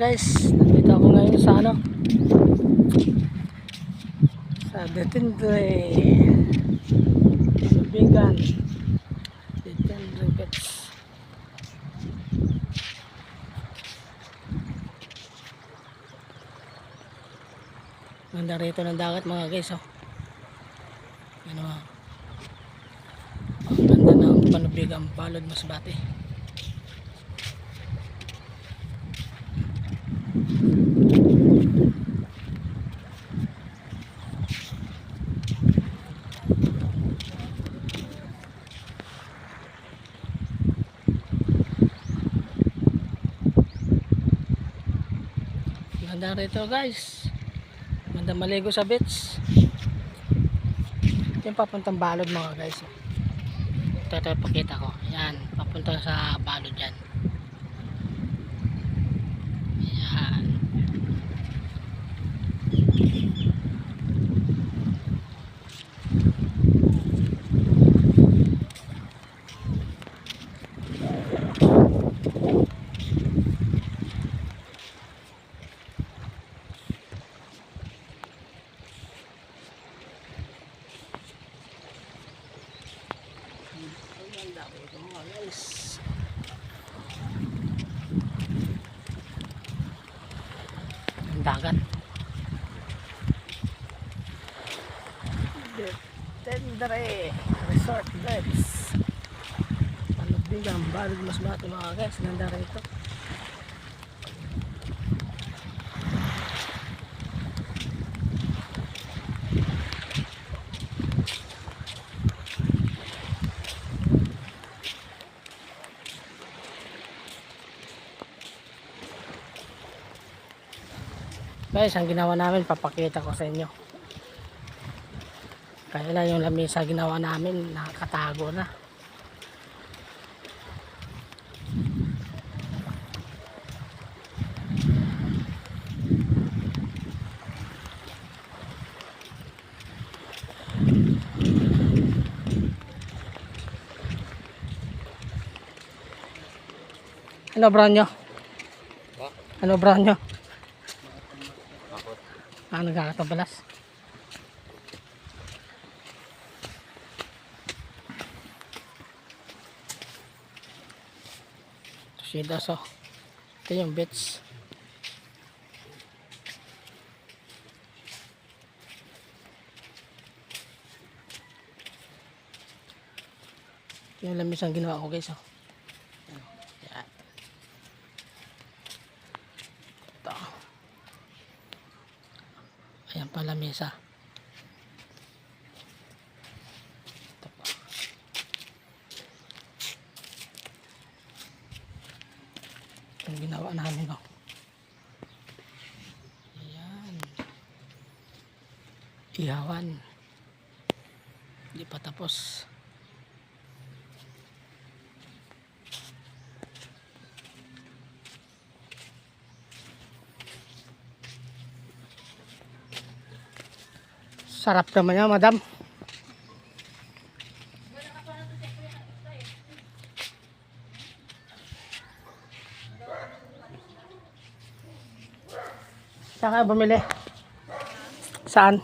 guys, nandito ako ngayon sa sa Detendre Vegan Detendre Pets. Ganda rito ng dagat mga guys, oh. Ano, ang ganda ng Panubigang Balod Masbate. Ganda rito guys, ganda maligo sa beach. Yung papuntang Balod mga guys, oh. Ito pakita ko, yan, papunta sa Balod yan. Yan. Ang dami ito mga guys. Ang dagat. Detendre Resort Beds. Panubigang Balod Masbate mga guys. Ganda rito. Guys, ang ginawa namin, papakita ko sa inyo. Kaya lang yung lamesa ginawa namin, nakakatago na. Ano brand nyo? Ano brand nyo? Nagkakatabalas. Ito siya daso. Ito yung bits. Ito yung lamis ang ginawa ko guys, oh. Yan. Ito. Ayan pala mesa. Ito pa. Itong ginawa namin, oh. Ayan. Ihawan. Hindi pa tapos. Sarap naman yan, madam. Saan kayo bumili? Saan?